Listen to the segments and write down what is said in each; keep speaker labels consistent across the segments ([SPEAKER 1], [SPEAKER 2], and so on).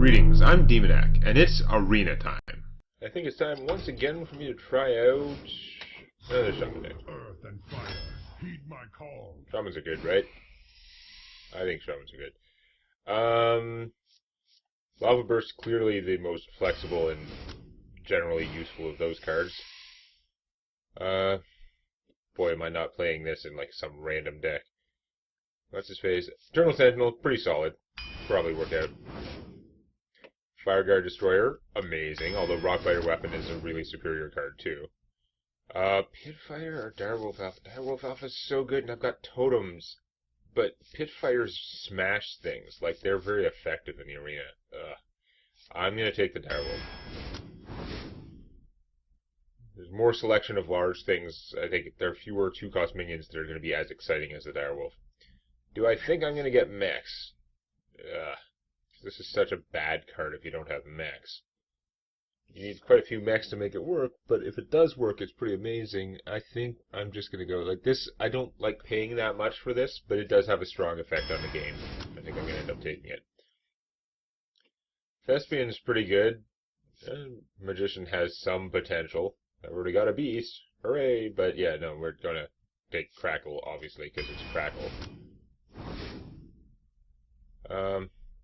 [SPEAKER 1] Greetings, I'm Demonac, and it's arena time. I think it's time once again for me to try out another Shaman deck.
[SPEAKER 2] Earth and fire, heed my call.
[SPEAKER 1] Shamans are good, right? I think Shamans are good. Lava Burst clearly the most flexible and generally useful of those cards. Boy, am I not playing this in like some random deck. What's his face? Eternal Sentinel, pretty solid. Probably work out. Fireguard Destroyer, amazing, although Rockbiter Weapon is a really superior card too. Pitfire or Direwolf Alpha? Direwolf Alpha is so good, and I've got totems. But Pitfires smash things, like they're very effective in the arena. I'm gonna take the Direwolf. There's more selection of large things. I think there are fewer 2-cost minions that are going to be as exciting as the Direwolf. Do I think I'm going to get mechs? This is such a bad card if you don't have mechs. You need quite a few mechs to make it work, but if it does work, it's pretty amazing. I think I'm just going to go like this. I don't like paying that much for this, but it does have a strong effect on the game. I think I'm going to end up taking it. Thespian's pretty good. Magician has some potential. I've already got a beast. Hooray! But yeah, no, we're going to take Crackle, obviously, because it's Crackle.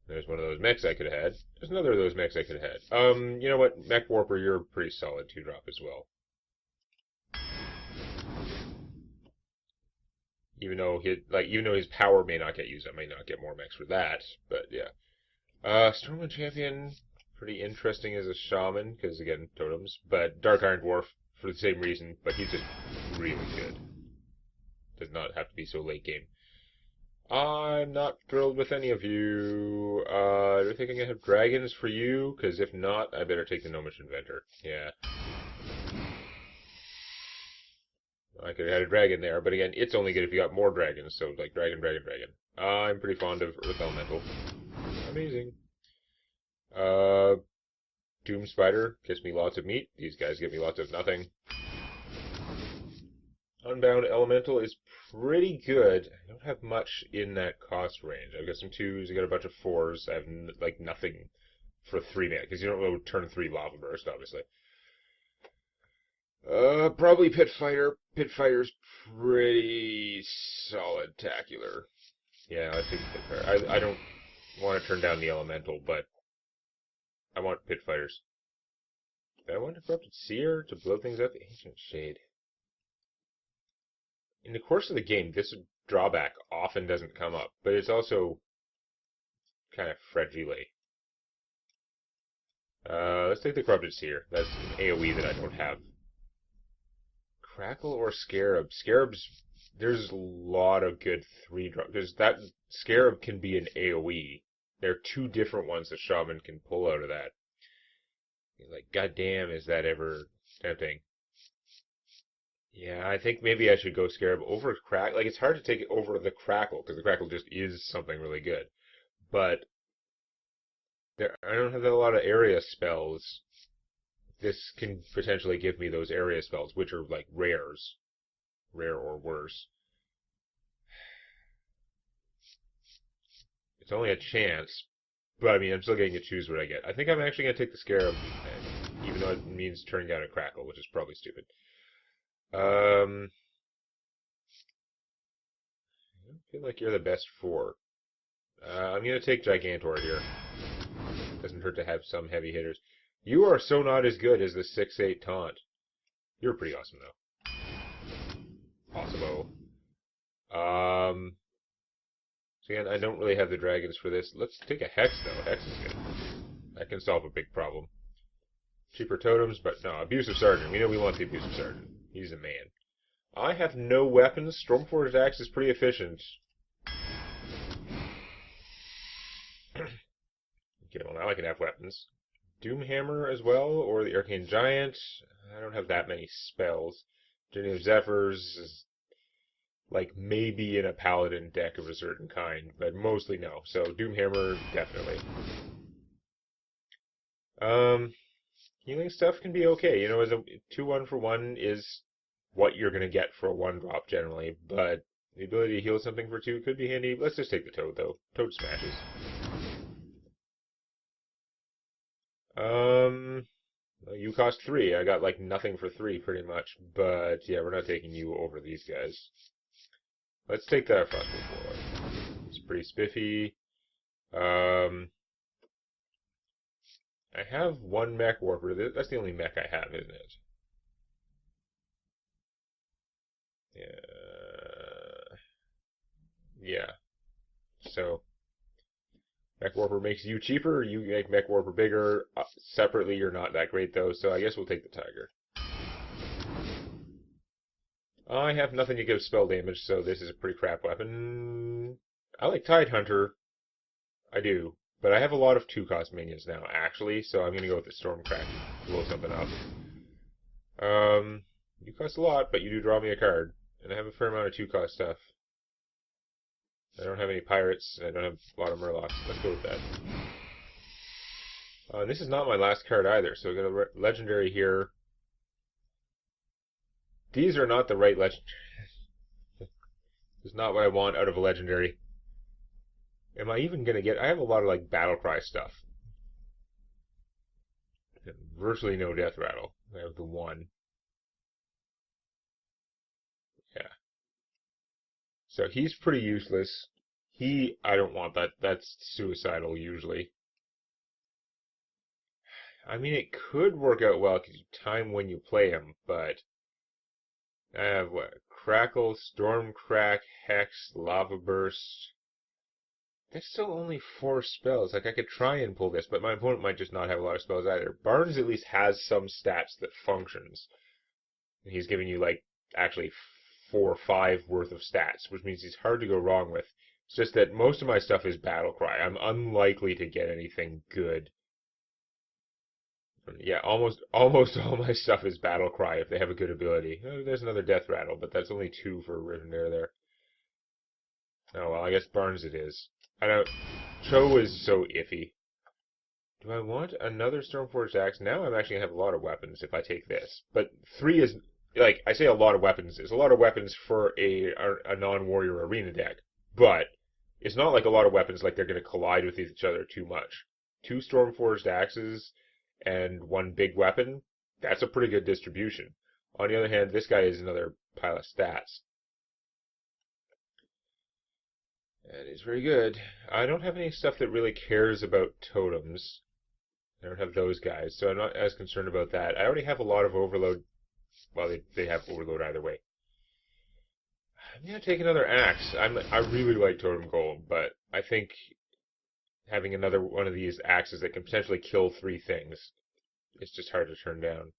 [SPEAKER 1] There's one of those mechs I could have had. There's another of those mechs I could have had. You know what? Mech Warper, you're a pretty solid 2-drop as well. Even though his power may not get used, I may not get more mechs for that. But yeah. Stormwind Champion, pretty interesting as a shaman, because again, totems. But Dark Iron Dwarf, for the same reason, but he's just really good. Does not have to be so late game. I'm not thrilled with any of you. Do you think I'm going to have dragons for you? Because if not, I better take the Gnomish Inventor. Yeah. I could have had a dragon there, but again, it's only good if you got more dragons, so like dragon. I'm pretty fond of Earth Elemental. Amazing. Doom Spider gets me lots of meat. These guys give me lots of nothing. Unbound Elemental is pretty good. I don't have much in that cost range. I've got some 2s, I got a bunch of 4s. I have like nothing for 3 mana, because you don't know turn 3 Lava Burst, obviously. Probably Pitfire. Pitfire's pretty solid-tacular. Yeah, let's do Pitfire. I don't want to turn down the Elemental, but I want Pitfires. Do I want a Corrupted Seer to blow things up? Ancient Shade. In the course of the game, this drawback often doesn't come up, but it's also kind of fragile. Let's take the Corrupted Seer. That's an AoE that I don't have. Crackle or Scarab? Scarab's, there's a lot of good 3-drop. That Scarab can be an AoE. There are 2 different ones that Shaman can pull out of that. You're like, goddamn, is that ever tempting? Yeah, I think maybe I should go Scarab over Crackle. Like, it's hard to take it over the Crackle, because the Crackle just is something really good. But I don't have a lot of area spells. This can potentially give me those area spells, which are like rares. Rare or worse. It's only a chance, but I mean, I'm still getting to choose what I get. I think I'm actually going to take the Scarab, even though it means turning down a Crackle, which is probably stupid. I don't feel like you're the best 4. I'm going to take Gigantor here. Doesn't hurt to have some heavy hitters. You are so not as good as the 6/8 Taunt. You're pretty awesome, though. Awesome-o. So again, I don't really have the dragons for this. Let's take a Hex, though. Hex is good. That can solve a big problem. Cheaper totems, but no. Abusive Sergeant. We know we want the Abusive Sergeant. He's a man. I have no weapons. Stormforged Axe is pretty efficient. Okay, well now I can have weapons. Doomhammer as well, or the Arcane Giant. I don't have that many spells. Journey of Zephyrs is like maybe in a Paladin deck of a certain kind, but mostly no. So Doomhammer, definitely. Healing stuff can be okay. You know, as a 2-1 for 1 is what you're going to get for a 1-drop generally, but the ability to heal something for 2 could be handy. Let's just take the Toad, though. Toad smashes. Well, you cost 3. I got like nothing for 3 pretty much. But yeah, we're not taking you over these guys. Let's take that Frostbolt Warlock. It's pretty spiffy. I have one mech warper. That's the only mech I have, isn't it? Yeah. Yeah. So, mech warper makes you cheaper. You make mech warper bigger. Separately, you're not that great though. So I guess we'll take the tiger. I have nothing to give spell damage, so this is a pretty crap weapon. I like Tidehunter. I do. But I have a lot of 2-cost minions now, actually, so I'm going to go with the Stormcrack to blow something up. You cost a lot, but you do draw me a card. And I have a fair amount of 2-cost stuff. I don't have any pirates, and I don't have a lot of Murlocs. Let's go with that. This is not my last card either, so we got a legendary here. These are not the right legendary. This is not what I want out of a legendary. Am I even gonna get... I have a lot of, like, Battlecry stuff. And virtually no Death Rattle. I have the 1. Yeah. So he's pretty useless. I don't want that. That's suicidal, usually. I mean, it could work out well because you time when you play him, but... I have, what? Crackle, Stormcrack, Hex, Lava Burst... There's still only 4 spells. Like, I could try and pull this, but my opponent might just not have a lot of spells either. Barnes at least has some stats that functions. And he's giving you, like, actually 4 or 5 worth of stats, which means he's hard to go wrong with. It's just that most of my stuff is Battlecry. I'm unlikely to get anything good. Yeah, almost all my stuff is Battlecry if they have a good ability. Oh, there's another Death Rattle, but that's only 2 for Rivendare there. Oh, well, I guess Barnes it is. I don't... Cho is so iffy. Do I want another Stormforged Axe? Now I'm actually going to have a lot of weapons if I take this. But 3 is... Like, I say a lot of weapons. It's a lot of weapons for a non-warrior arena deck. But it's not like a lot of weapons like they're going to collide with each other too much. 2 Stormforged Axes and 1 big weapon, that's a pretty good distribution. On the other hand, this guy is another pile of stats. That is very good. I don't have any stuff that really cares about totems. I don't have those guys, so I'm not as concerned about that. I already have a lot of overload. Well, they have overload either way. I'm going to take another axe. I really like Totem Golem, but I think having another one of these axes that can potentially kill 3 things is just hard to turn down.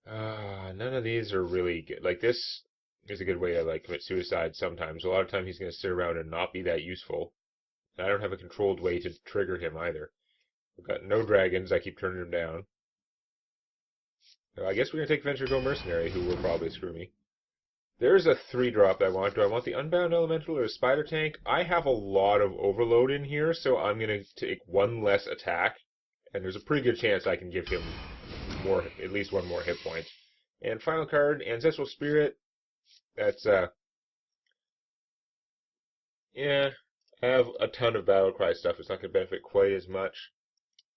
[SPEAKER 1] None of these are really good. Like, this is a good way to, like, commit suicide sometimes. A lot of times he's going to sit around and not be that useful. And I don't have a controlled way to trigger him either. I've got no dragons. I keep turning him down. So I guess we're going to take Venture Go Mercenary, who will probably screw me. There's a 3-drop I want. Do I want the Unbound Elemental or a Spider Tank? I have a lot of overload in here, so I'm going to take 1 less attack. And there's a pretty good chance I can give him at least 1 more hit point. And final card, Ancestral Spirit. That's, yeah, I have a ton of Battlecry stuff. It's not going to benefit quite as much.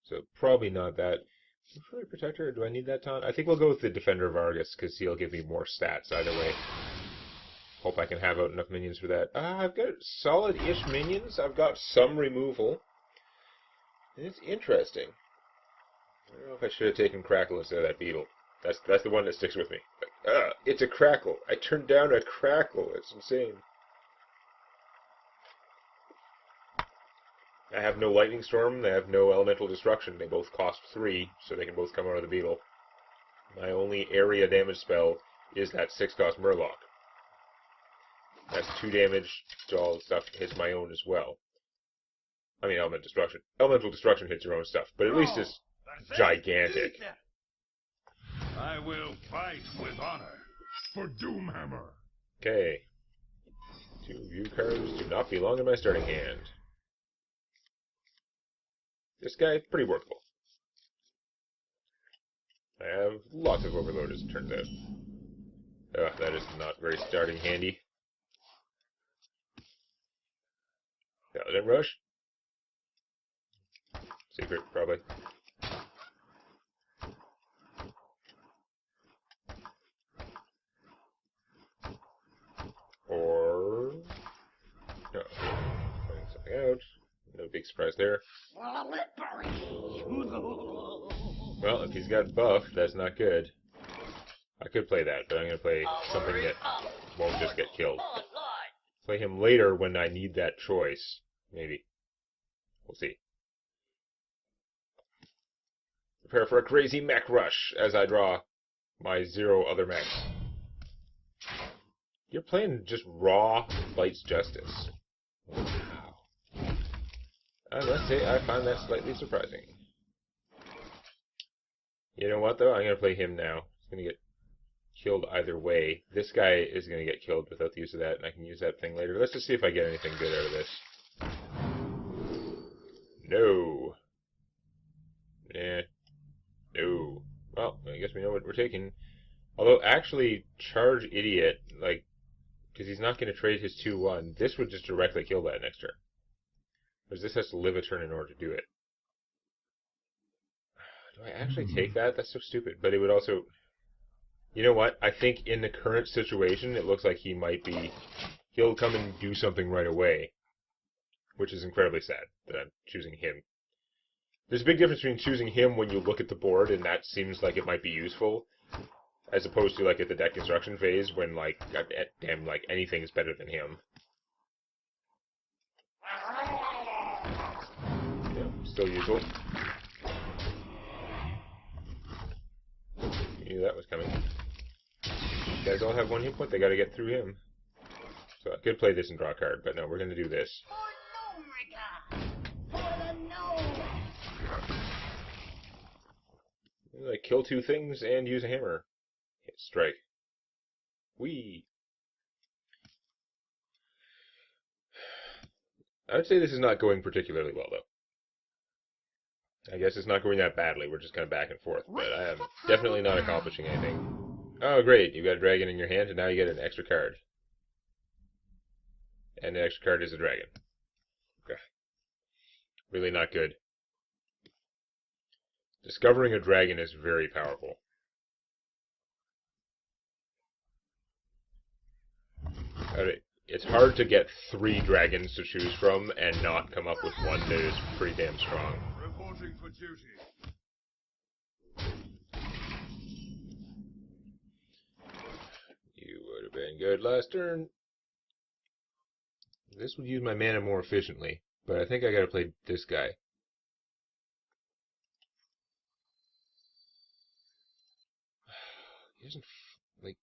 [SPEAKER 1] So probably not that. Inferior Protector, do I need that taunt? I think we'll go with the Defender of Argus, because he'll give me more stats either way. Hope I can have out enough minions for that. I've got solid-ish minions. I've got some removal. And it's interesting. I don't know if I should have taken Crackle instead of that Beetle. That's the one that sticks with me. Like, it's a Crackle. I turned down a Crackle. It's insane. I have no Lightning Storm. They have no Elemental Destruction. They both cost 3, so they can both come out of the Beetle. My only area damage spell is that 6-cost Murloc. That's 2 damage to all the stuff that hits my own as well. I mean, Elemental Destruction. Elemental Destruction hits your own stuff, but at least it's gigantic.
[SPEAKER 2] I will fight with honor for Doomhammer.
[SPEAKER 1] Okay. 2 view cards do not belong in my starting hand. This guy is pretty workable. I have lots of overload, as it turns out. Ugh, that is not very starting handy. Paladin Rush. Secret, probably. big surprise there. Well, if he's got buff, that's not good. I could play that, but I'm going to play something that won't just get killed. Play him later when I need that choice. Maybe. We'll see. Prepare for a crazy mech rush as I draw my 0 other mechs. You're playing just raw Light's Justice. Wow. I must say, I find that slightly surprising. You know what, though? I'm going to play him now. He's going to get killed either way. This guy is going to get killed without the use of that, and I can use that thing later. Let's just see if I get anything good out of this. No. Eh. No. Well, I guess we know what we're taking. Although, actually, Charge Idiot, like, because he's not going to trade his 2-1, this would just directly kill that next turn. Whereas this has to live a turn in order to do it. Do I actually take that? That's so stupid. But it would also... You know what? I think in the current situation, it looks like he might be... He'll come and do something right away. Which is incredibly sad that I'm choosing him. There's a big difference between choosing him when you look at the board, and that seems like it might be useful, as opposed to, like, at the deck construction phase, when, like, damn, like, anything is better than him. Yeah, still useful. You knew that was coming. You guys all have 1 hit point, they gotta get through him. So I could play this and draw a card, but no, we're gonna do this. Like, kill 2 things and use a hammer. Hit strike. Whee! I would say this is not going particularly well, though. I guess it's not going that badly. We're just kind of back and forth. But I am definitely not accomplishing anything. Oh, great. You got a dragon in your hand, and now you get an extra card. And the extra card is a dragon. Okay. Really not good. Discovering a dragon is very powerful. It's hard to get 3 dragons to choose from and not come up with one that is pretty damn strong.
[SPEAKER 2] Reporting for duty.
[SPEAKER 1] You would have been good last turn. This would use my mana more efficiently, but I think I gotta play this guy. He doesn't, like,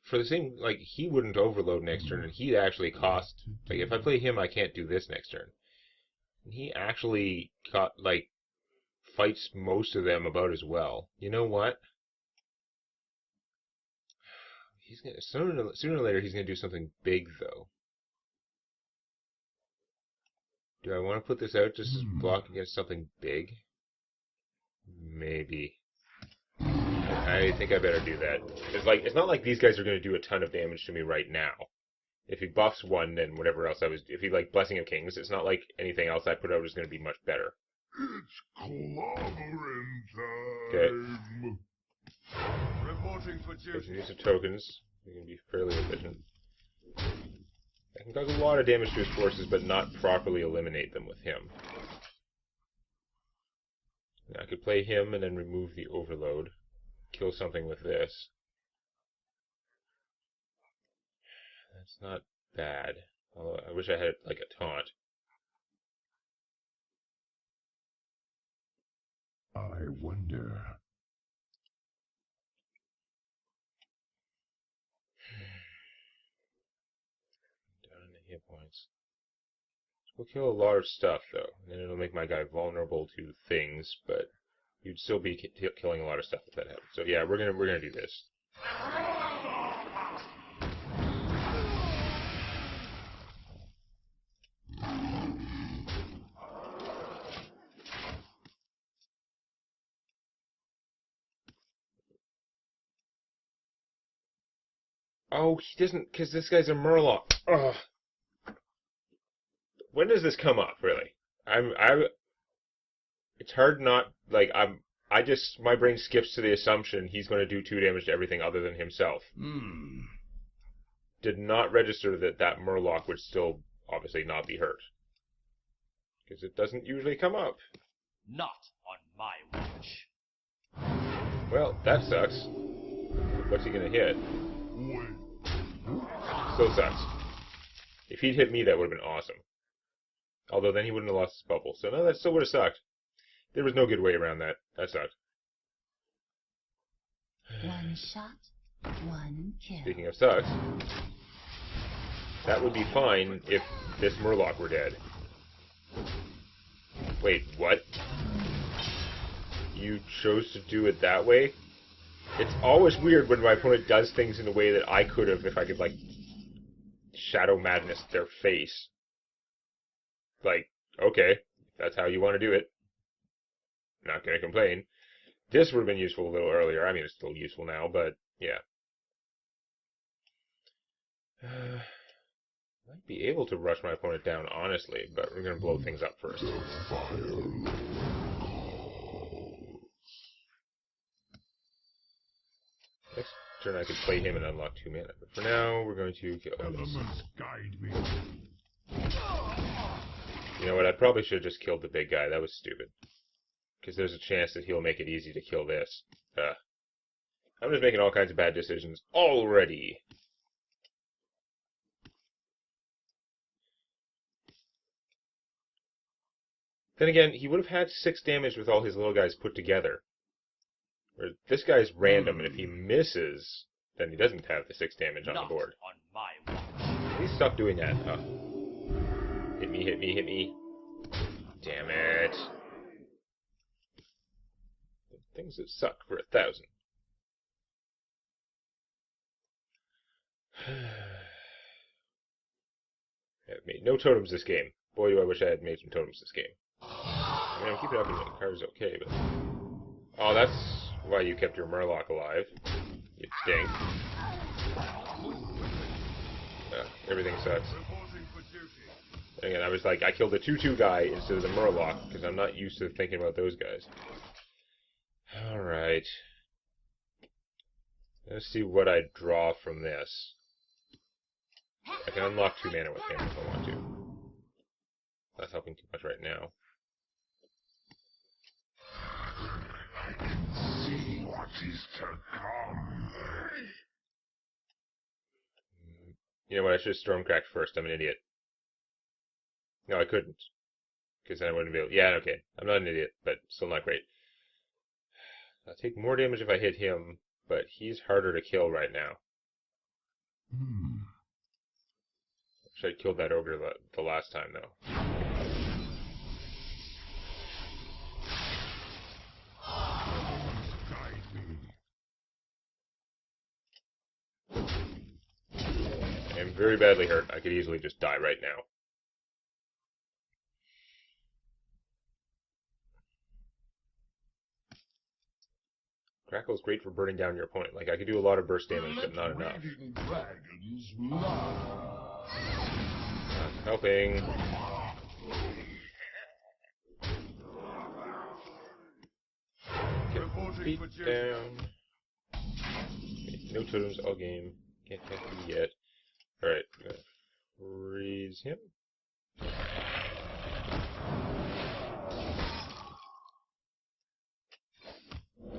[SPEAKER 1] for the same, like, he wouldn't overload next turn, and he'd actually cost, like, if I play him, I can't do this next turn. And he actually, like, fights most of them about as well. You know what? He's gonna, sooner or later, he's gonna do something big, though. Do I want to put this out just to block against something big? Maybe. I think I better do that. It's not like these guys are going to do a ton of damage to me right now. If he buffs 1, then whatever else if he, like, Blessing of Kings, it's not like anything else I put out is going to be much better.
[SPEAKER 2] It's clobbering time.
[SPEAKER 1] Okay.
[SPEAKER 2] Reporting for
[SPEAKER 1] There's
[SPEAKER 2] duty.
[SPEAKER 1] some use of tokens. We can be fairly efficient. I can cause a lot of damage to his forces, but not properly eliminate them with him. Now I could play him and then remove the overload. Kill something with this. That's not bad. Although I wish I had, like, a taunt.
[SPEAKER 2] I wonder.
[SPEAKER 1] Down in the hit points. We'll kill a lot of stuff, though. And then it'll make my guy vulnerable to things, but you'd still be killing a lot of stuff if that happens. So yeah, we're gonna do this. Oh, he doesn't, because this guy's a Murloc. Ugh. When does this come up, really? It's hard not, like, my brain skips to the assumption he's going to do 2 damage to everything other than himself. Did not register that Murloc would still, obviously, not be hurt. Because it doesn't usually come up.
[SPEAKER 3] Not on my watch.
[SPEAKER 1] Well, that sucks. What's he gonna hit?
[SPEAKER 2] Wait.
[SPEAKER 1] Still sucks. If he'd hit me, that would have been awesome. Although then he wouldn't have lost his bubble. So no, that still would have sucked. There was no good way around that. That sucked.
[SPEAKER 4] One shot, one kill.
[SPEAKER 1] Speaking of sucks, that would be fine if this Murloc were dead. Wait, what? You chose to do it that way? It's always weird when my opponent does things in a way that I could have if I could, like, Shadow Madness their face. Like, okay, that's how you want to do it. Not gonna complain. This would have been useful a little earlier. I mean, it's still useful now, but, yeah. Might be able to rush my opponent down, honestly, but we're gonna blow things up first. Next turn I could play him and unlock 2 mana, but for now, we're going to kill him.
[SPEAKER 2] Elements guide me.
[SPEAKER 1] You know what, I probably should have just killed the big guy. That was stupid. Because there's a chance that he'll make it easy to kill this. I'm just making all kinds of bad decisions already. Then again, he would have had 6 damage with all his little guys put together. Whereas this guy's random, and if he misses, then he doesn't have the 6 damage on the board.
[SPEAKER 3] On my watch.
[SPEAKER 1] Please stop doing that. Hit me, hit me, hit me. Damn it. Things that suck for 1,000. I've made no totems this game. Boy, do I wish I had made some totems this game. I mean, I'm keeping up with the cards okay, but... Oh, that's why you kept your Murloc alive. You stink. Everything sucks. And again, I was like, I killed the 2/2 guy instead of the Murloc, because I'm not used to thinking about those guys. Alright. Let's see what I draw from this. I can unlock 2 mana with him if I want to. Not helping too much right now.
[SPEAKER 2] I can see what is to come.
[SPEAKER 1] You know what, I should have Stormcracked first. I'm an idiot. No, I couldn't. Because then I wouldn't be able... Yeah, okay. I'm not an idiot, but still not great. I'll take more damage if I hit him, but he's harder to kill right now. Wish I'd killed that ogre the last time, though. I am very badly hurt. I could easily just die right now. Crackle is great for burning down your opponent. Like, I could do a lot of burst damage, but not enough. Not helping. Get beat down. No totems all game. Can't catch me yet. Alright, I'm gonna freeze him.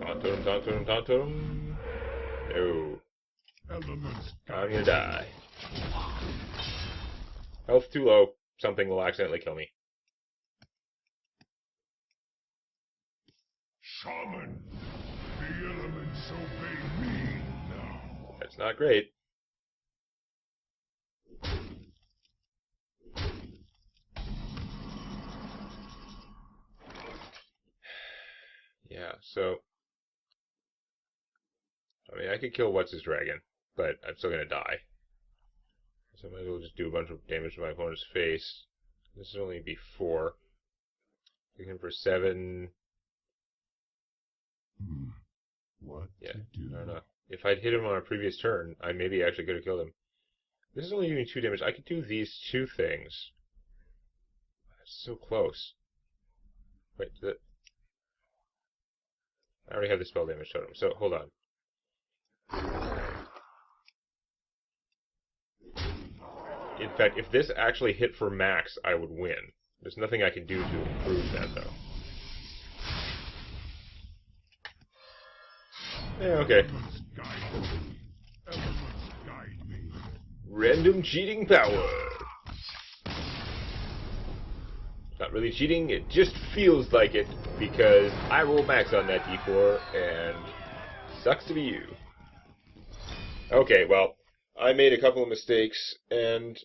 [SPEAKER 1] Taunt totem, taunt totem, taunt totem. No. I'm gonna die. Health too low. Something will accidentally kill me.
[SPEAKER 2] Shaman, the elements obey me now.
[SPEAKER 1] That's not great. Yeah, so... I mean, I could kill What's-His-Dragon, but I'm still gonna die. So I might as well just do a bunch of damage to my opponent's face. This will only be 4. Take him for 7.
[SPEAKER 2] What
[SPEAKER 1] Yeah,
[SPEAKER 2] to do?
[SPEAKER 1] I don't know. If I'd hit him on a previous turn, I maybe actually could have killed him. This is only doing 2 damage. I could do these 2 things. That's so close. Wait, I already have the spell damage totem, so hold on. In fact, if this actually hit for max, I would win. There's nothing I can do to improve that, though. Yeah, okay. Random cheating power. Not really cheating, it just feels like it, because I roll max on that d4, and sucks to be you. Okay, well, I made a couple of mistakes, and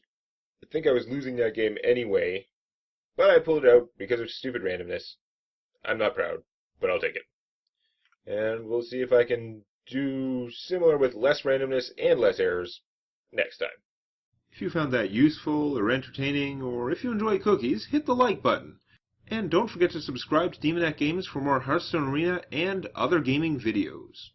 [SPEAKER 1] I think I was losing that game anyway, but I pulled it out because of stupid randomness. I'm not proud, but I'll take it. And we'll see if I can do similar with less randomness and less errors next time. If you found that useful or entertaining, or if you enjoy cookies, hit the like button. And don't forget to subscribe to Demonet Games for more Hearthstone Arena and other gaming videos.